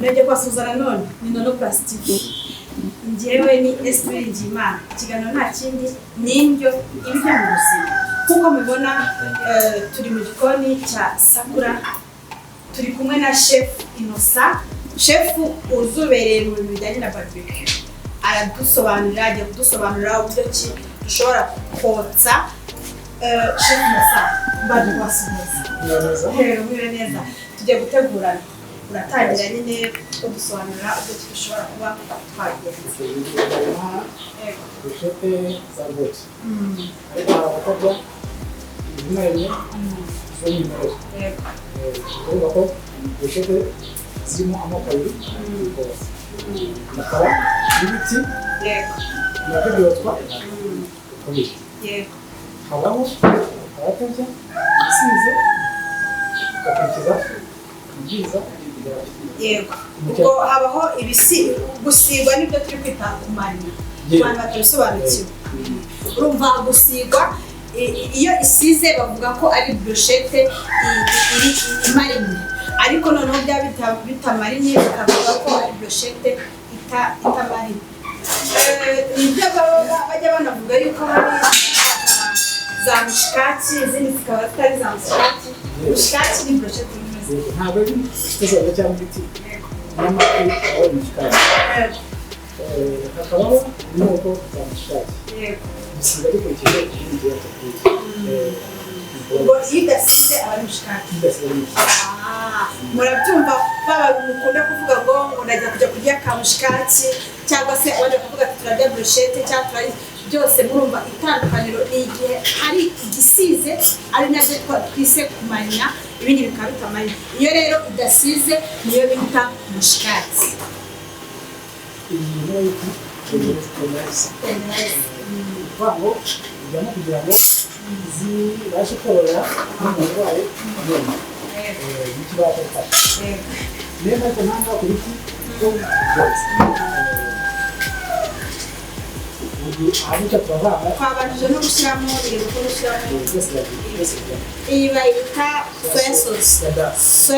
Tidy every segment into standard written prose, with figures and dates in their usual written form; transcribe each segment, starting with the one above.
Nenge kwasuzana none ni inono+tv. Njyewe ni Esprit Ngimana. Ikiganiro nta kindi n'indyo ibyo mu buzima. Kuko mubibona turi mu gikoni cya Sakura. Turi kumwe na chef Innocent. Chef uzubereye mu bintu bijyanye na barbecue. Aradusobanurira, agiye kudusobanurira uburyo ki dushobora kotsa. Chef Innocent, baje kwasubiza. Mwiwe neza. Tugiye gutegurana. Uratangira nyine kudusobanurira uburyo ki dushobora kuba twagenza. Bushete za rwose. Ariko harabakorwa ibintu z'umwimerere. Kuvuga ko bushete zirimo amoko abiri rwose. Bakaba n'ibiti nabyo byotwa ukabije. Habaho abatarya ibisize ugakurikiza ibyiza. Yego. Ubwo habaho gusigwa nibyo turi kwita kumanya. Abantu batabisobanukiwe. Urumva gusigwa iyo isize bavuga ko ari brochette imarinye. Ariko noneho byaba bitamarinye bakavuga ko ari brochette itamarinye. Nibyo bajya banavuga yuko hari za mushikacye, izindi zikaba zitari za mushikacye. Mushikacye ni brochette imeze. Ntabwo ari kitazajya cyangwa ibiti. N'amafi aho mushikacye. Hakabaho n'uko za mushikacye. Gusiga dukurikije ibindi byatubwiye. Ubwo iyo idasize aba ari mushikacye. Murabyumva baba mukunda kuvuga ngo ndajya kujya kurya ka mushikacye cyangwa se abandi bakavuga ati turarya brochette cyangwa turarya byose. Murumva itandukaniro ni igihe hari igisize ari nabyo twise kumanya, ibindi bikaba bitamanya. Iyo rero idasize niyo bita mushikacye. Iyi ni vango ujyamo kugira ngo zibashe korora n'umuntu wayo none n'ikibasha gufasha. Niyo mpamvu ntanga ku biti byose. Ahantu icyo twavanga Twabanje no gushyiramo ibintu gushyiramo byose iyi bayita soya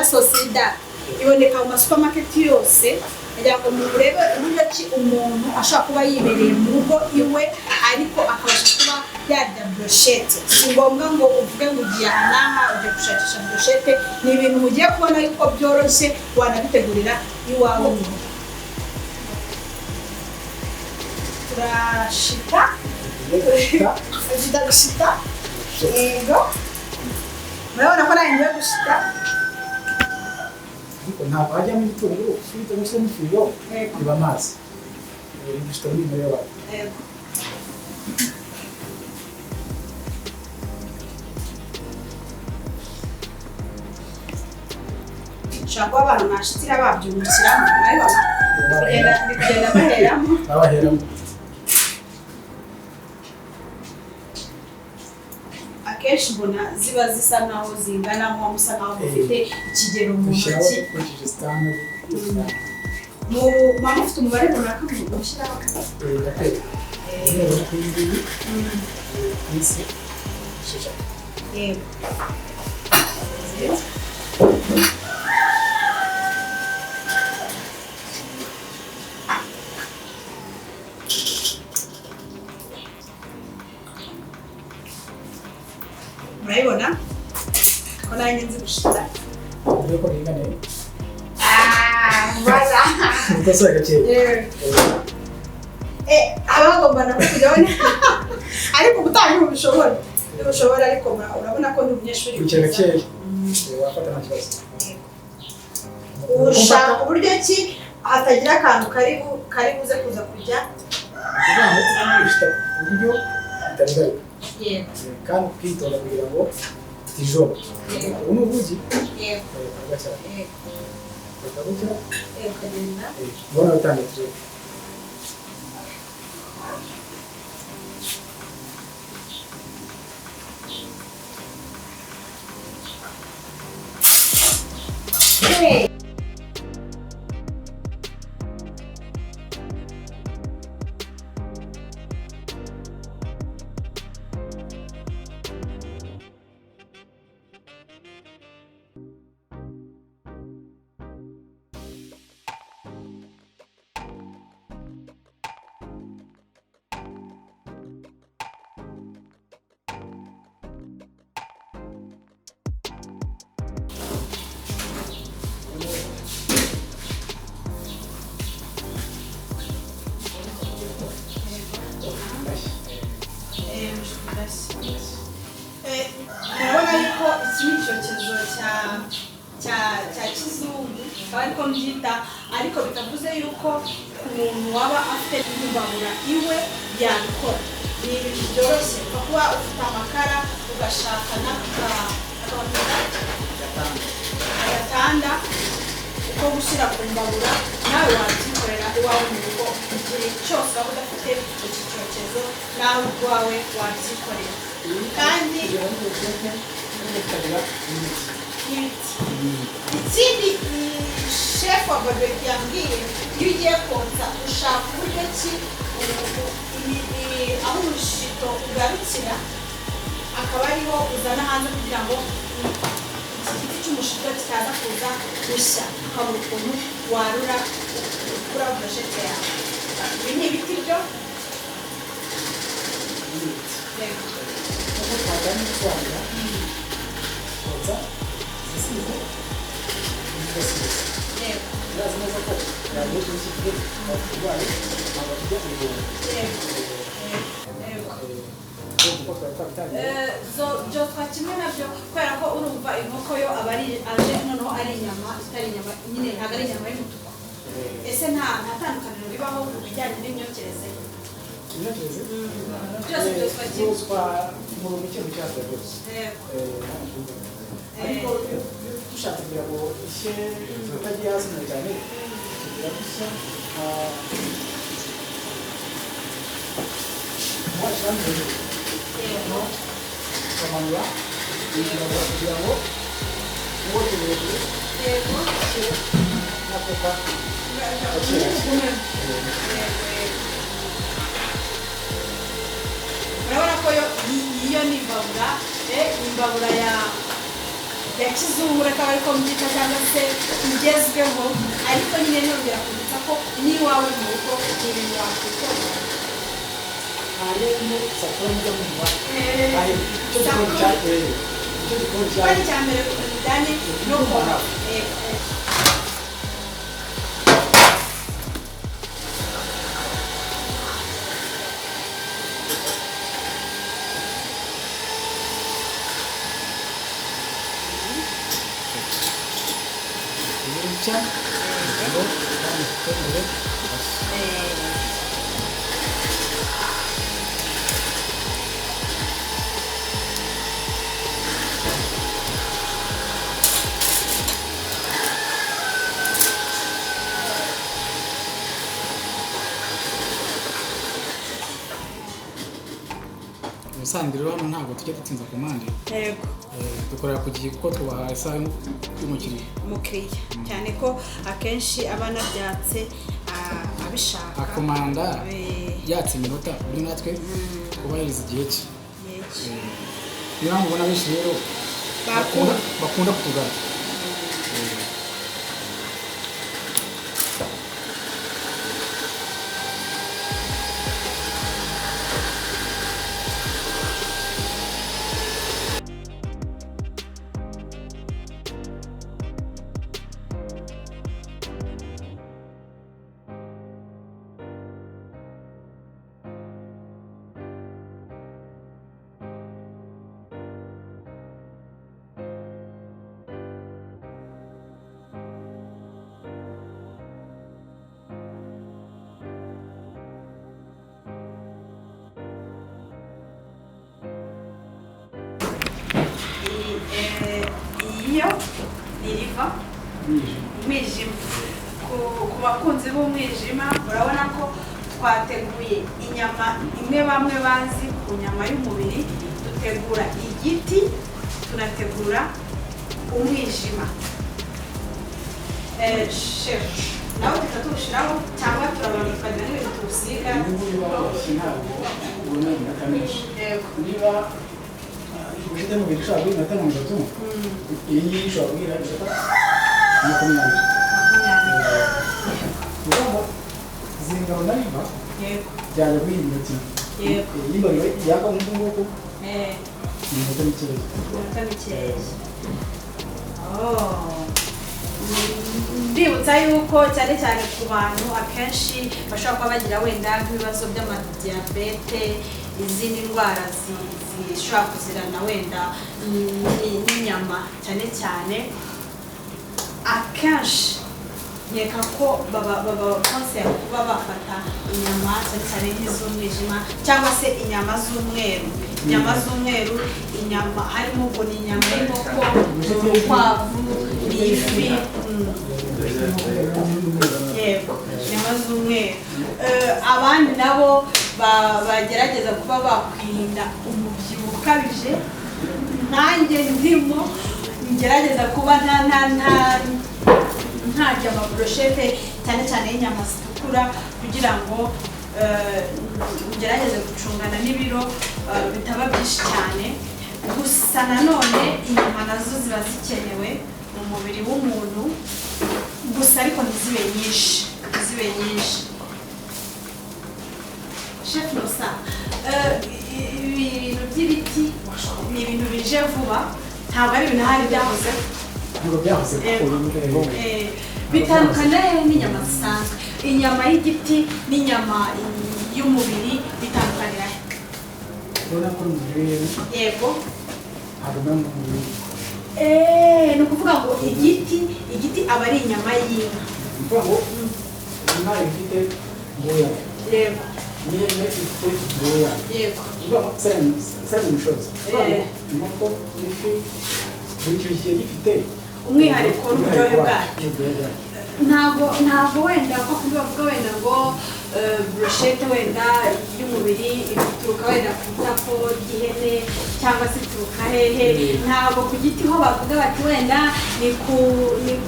sauce dark. Iboneka mu supermarket yose. Kugira ngo murebe uburyo ki umuntu ashobora kuba yibereye mu rugo iwe ariko akabasha kuba yarya brochette. Si ngombwa ngo uvuge ngo ugiye aha ugiye gushakisha brochette. Ni ibintu mugiye kubona yuko byoroshye wanabitegurira iwawe mu rugo. Turashita gushita. Yego. Murabona ko nawe ngiye gushita. ntabwo hajyamo igitunguru ufite gusa n'ifirigo biba amazi. Gushita n'imwe yawe. Ushaka abantu nashitira babyungukiramo urabibona. Bigenda baheramo. Akenshi mbona ziba zisa naho zingana nko musa naho mufite ikigero mu ntoki. Mama ufite umubare runaka mushyiraho. Murabibona ko nanjye nzi gushita. Ubwo ringane. Voilà. Utasanga cyane. Abagomba na kujyaho. Ariko ubutaha ntibishobora. Ntibishobora ariko urabona ko ndi umunyeshuri. Kwicara cyane. Wafata nta kibazo. Ushaka uburyo ki hatagira akantu kari buze kuza kujya. Gushita uburyo bitangaruka. Kandi kwitonda kugira ngo tijoba. Ubu ni ubugi. Agacyara. Ukagukira. Ukagenda. Mbona utandukanye. Hey. murabona yuko iki ni icyokezo cya kizungu akaba ariko mbyita, ariko bitavuze yuko ku muntu waba afite imbabura iwe yabikora. Ni ibintu byoroshye kuba ufite amakara ugashaka agatanda ko gushyira ku mbabura, nawe wabyikorera iwawe mu rugo igihe cyose waba udafite iki cyokezo, nawe iwawe wabyikorera. Kandi ikindi chef wa barbecue yambwiye, iyo ugiye kotsa ushaka uburyo ki aho umushito ugarukira akaba ariho uzana hanze kugira ngo igiti cy'umushito kitaza kuza gushya, ukabura ukuntu warura ukura burushete yawe. Ibi ni ibiti byo zotswa kimwe nabyo, kubera ko urumva inkoko yo aba ari noneho ari inyama itari inyama nyine, ntabwo ari inyama y'umutuku. Ese nta tandukaniro ribaho mu bijyanye n'imyokereze? Byose zotswa mu kintu cyose rwose, ariko dushaka kugira ngo ishye zitagiye hasi cyane, kugira gusa washyira mu hejuru ukamanura kugira ngo uwote hejuru n'akoka urabona ko iyo ni imbabura ya kizungu, reka ariko mbyita cyangwa se igezweho, ariko nyine nongera kubitsa ko n'iwawe mu rugo ni ibintu wakwikorera. Ikindi cya mbere bijyanye no koga. ubusanzwe rero hano ntabwo tujya dutinza ku mpande, dukorera ku gihe kuko tubaha isaha y'umukiriya cyane ko akenshi aba anabyatse abishaka akomanda yatse iminota, uburyo natwe twubahiriza igihe cye. niyo mpamvu ubona benshi rero bakunda kutugana. iyo iriva umwijima. Ku bakunzi b'umwijima urabona ko twateguye inyama imwe bamwe bazi ku nyama y'umubiri, dutegura igiti, tunategura umwijima. Chef nawe tutatushiraho cyangwa turabanika n'ibintu tusiga niba ufite mu bintu ushobora guhita mu bitatu, iyi ngiyi ushobora kugira makumyabiri. Zingabo na riba byajya kuri iyi minota imwe, iyo yaka nk'uku nguku ni iminota mikeya. Ndibutsa yuko cyane cyane ku bantu akenshi bashobora kuba bagira wenda nk'ibibazo by'amadiyabete, izindi ndwara zishobora kuzirana wenda n'inyama cyane cyane akenshi nkeka ko baba konseye kuba bafata inyama cyane cyane nk'iz'umwijima cyangwa se inyama z'umweru. Inyama z'umweru, inyama harimo ubwo ni inyama y'inkoko, urukwavu, n'ifi, yego inyama z'umweru. Abandi nabo bagerageza kuba bakwirinda umubyibuho ukabije, nanjye ndimo ngerageza kuba ntarya amabroshete cyane cyane y'inyama zitukura kugira ngo ngerageze gucungana n'ibiro bitaba byinshi cyane. Gusa nanone inyama nazo ziba zikenewe mu mubiri w'umuntu, gusa ariko ntizibe nyinshi. Chef Nosa, ibintu by'ibiti ni ibintu bije vuba, ntabwo ari ibintu hari byahoze. Bitandukanye n'inyama zisanzwe. Inyama y'igiti n'inyama y'umubiri bitandukanira he? Yego. Ni ukuvuga ngo igiti aba ari inyama y'inka. Yego. Yego. Umwihariko n'uburyohe bwacyo. Ntabwo wenda nko kubavuga wenda ngo brochette wenda y'umubiri ituruka wenda ku itako ry'ihene cyangwa se ituruka hehe. Ntabwo ku giti ho bavuga bati wenda ni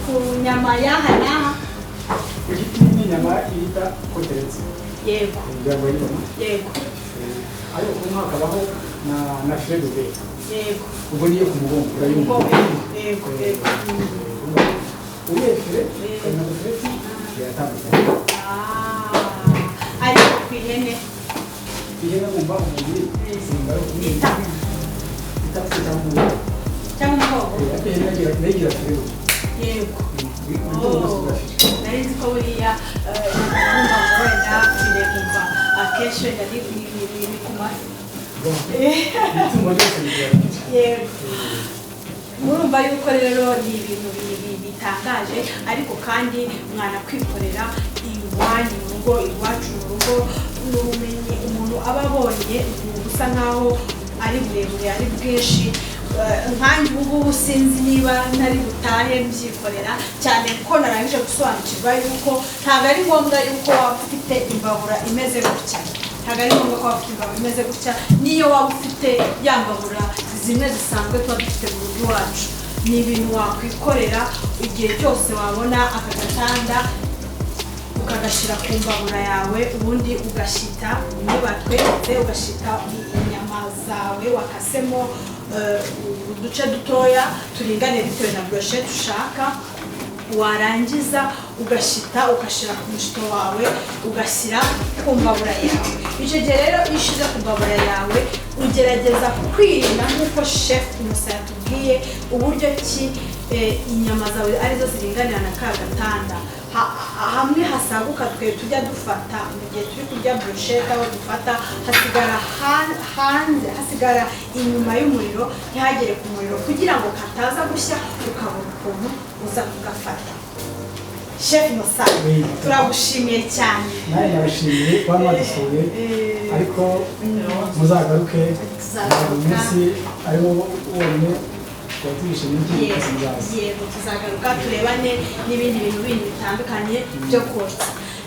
ku nyama y'aha n'aha. Ku giti ni inyama yita koteretse. Yego. Yego. Ariko kumwe hakabaho na fredube. Yego. Ubwo niyo ku mugongo urayumva. Yego. Urebye na koteretse yaratandukanye. Ariko ku ihene wumva umubiri simba itako cyangwa umugongo. Negira fredube. Yego. Nari nzi ko buriya wenda kumva akenshi wenda ni ku mafi. Yego. Murumva yuko rero ni ibintu bitangaje, ariko kandi mwana kwikorera iwanyu mu rugo, iwacu mu rugo, n'ubumenyi umuntu aba abonye busa nkaho ari burebure ari bwinshi. Nkanjye ubu sinzi niba ntari butahe mbyikorera cyane ko narangije gusobanukirwa yuko ntabwo ari ngombwa yuko waba ufite imbabura imeze gutya. Ntabwo ari ngombwa ko waba ufite imbabura imeze gutya, niyo waba ufite ya mbabura zimwe zisanzwe tuba dufite mu rugo iwacu. Ni ibintu wakwikorera igihe cyose wabona aka gatanda ukagashyira ku mbabura yawe, ubundi ugashyita batweretse, ugashyita inyama zawe wakasemo uduce dutoya turinganiye bitewe na brochette ushaka. Warangiza ugashyita ugashyira ku mushito wawe ugashyira ku mbabura yawe. Icyo gihe rero iyo ushyize ku mbabura yawe ugerageza kwirinda nk'uko chef Musa yatubwiye uburyo ki inyama zawe arizo ziringanira na ka gatanda. Hamwe hasaguka twe tujya dufata mu gihe turi kurya brochette, aho dufata hasigara hanze, hasigara inyuma y'umuriro, ntihagere ku muriro kugira ngo kataza gushya ukabona ukuntu uza kugafata. Chef Musa, turagushimiye cyane. Nawe nabashimiye kuba mwadusuye, ariko muzagaruke umunsi ariwo wonyine twatugishe n'iki kizaza. Yego, tuzagaruka turebane n'ibindi bintu bindi bitandukanye byo kotsa.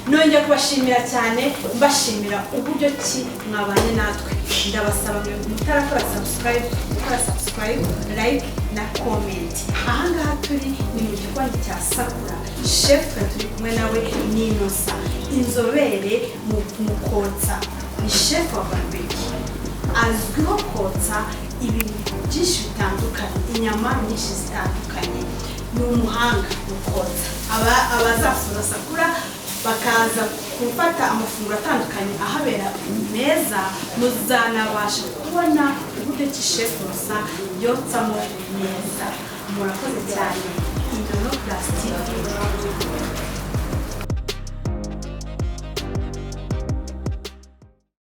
Nongeye kubashimira cyane, mbashimira uburyo ki mwabanye natwe. Ndabasaba mutarakora subscribe, gukora subscribe, like na comment. Ahangaha turi ni mu gikoni cya Sakura. Chef turi kumwe nawe ni Inosa, inzobere mu kotsa. Ni chef wa barbecue, azwiho kotsa ibintu byinshi bitandukanye, inyama nyinshi zitandukanye. Ni umuhanga mu kotsa. Abazasura Sakura bakaza gufata amafunguro atandukanye ahabera meza, muzanabasha kubona uburyo ki Chef Musa yotsamo neza. Murakoze cyane. inono+tv.